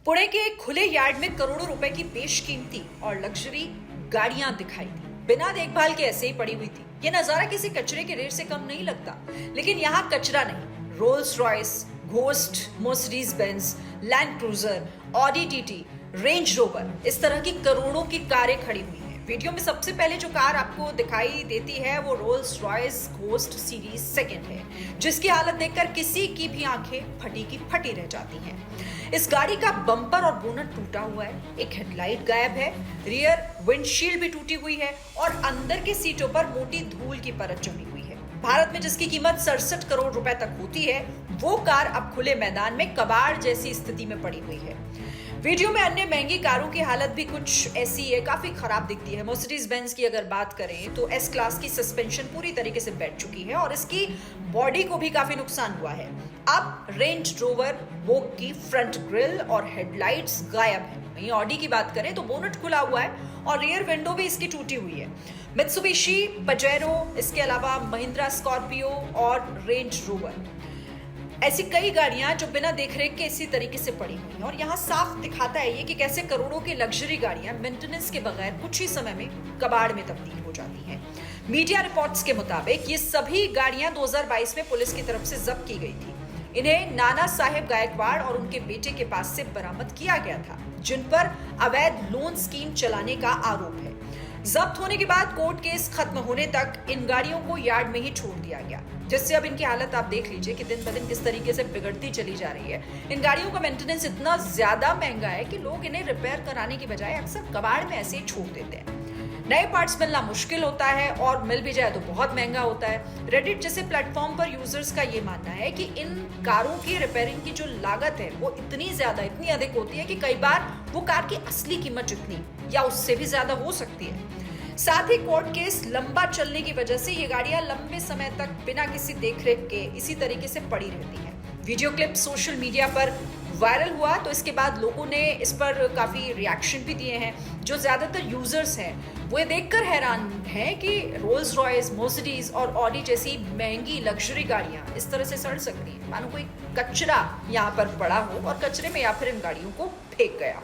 पुणे के एक खुले यार्ड में करोड़ों रुपए की बेशकीमती और लग्जरी गाड़ियां दिखाई दी, बिना देखभाल के ऐसे ही पड़ी हुई थी। ये नजारा किसी कचरे के ढेर से कम नहीं लगता, लेकिन यहाँ कचरा नहीं, Rolls Royce, ghost, Mercedes Benz, land cruiser, Audi TT, range rover, इस तरह की करोड़ों की कारें खड़ी हुई हैं। वीडियो में सबसे पहले जो कार आपको दिखाई देती है वो Rolls Royce ghost series second है, जिसकी हालत देखकर किसी की भी आंखें फटी की फटी रह जाती हैं। इस गाड़ी का बम्पर और बोनट टूटा हुआ है, एक हेडलाइट गायब है, रियर विंडशील्ड भी टूटी हुई है और अंदर के सीटों पर मोटी धूल की परत जमी हुई है। भारत में जिसकी कीमत 67 करोड़ रुपए तक होती है, वो कार अब खुले मैदान में कबाड़ जैसी स्थिति में पड़ी हुई है। वीडियो में अन्य महंगी कारों की हालत भी कुछ ऐसी है, काफी खराब दिखती है। मर्सिडीज बेंज की अगर बात करें तो एस क्लास की सस्पेंशन पूरी तरीके से बैठ चुकी है और इसकी बॉडी को भी काफी नुकसान हुआ है। अब रेंज रोवर वोग की फ्रंट ग्रिल और हेडलाइट्स गायब है। वहीं ऑडी की बात करें तो बोनट खुला हुआ है और रियर विंडो भी इसकी टूटी हुई है। मित्सुबिशी पजेरो, इसके अलावा महिंद्रा स्कॉर्पियो और रेंज रोवर, ऐसी कई गाड़ियां जो बिना देखरेख के इसी तरीके से पड़ी हुई हैं। और यहाँ साफ दिखाता है ये कि कैसे करोड़ों की लग्जरी गाड़ियां मेंटेनेंस के बगैर कुछ ही समय में कबाड़ में तब्दील हो जाती हैं। मीडिया रिपोर्ट्स के मुताबिक ये सभी गाड़ियां 2022 में पुलिस की तरफ से जब्त की गई थी। इन्हें नाना साहेब गायकवाड़ और उनके बेटे के पास से बरामद किया गया था, जिन पर अवैध लोन स्कीम चलाने का आरोप है। जब्त होने के बाद कोर्ट केस खत्म होने तक इन गाड़ियों को यार्ड में ही छोड़ दिया गया, जिससे अब इनकी हालत आप देख लीजिए कि दिन ब दिन किस तरीके से बिगड़ती चली जा रही है। इन गाड़ियों का मेंटेनेंस इतना ज्यादा महंगा है कि लोग इन्हें रिपेयर कराने की बजाय अक्सर कबाड़ में ऐसे ही छोड़ देते हैं। नए पार्ट्स मिलना मुश्किल होता है और मिल भी जाए तो बहुत महंगा होता है। रेडिट जैसे प्लेटफॉर्म पर यूजर्स का ये मानना है कि इन कारों की रिपेयरिंग की जो लागत है वो इतनी अधिक होती है कि कई बार वो कार की असली कीमत जितनी या उससे भी ज्यादा हो सकती है। साथ ही कोर्ट केस लंबा चलने की वजह से ये गाड़ियां लंबे समय तक बिना किसी देखरेख के इसी तरीके से पड़ी रहती हैं। वीडियो क्लिप सोशल मीडिया पर वायरल हुआ तो इसके बाद लोगों ने इस पर काफी रिएक्शन भी दिए हैं। जो ज्यादातर यूजर्स हैं वो ये देखकर हैरान हैं कि रोल्स रॉयस, मर्सिडीज और ऑडी जैसी महंगी लग्जरी गाड़ियां इस तरह से सड़ सकती हैं, मानो कोई कचरा यहाँ पर पड़ा हो और कचरे में या फिर इन गाड़ियों को फेंक गया।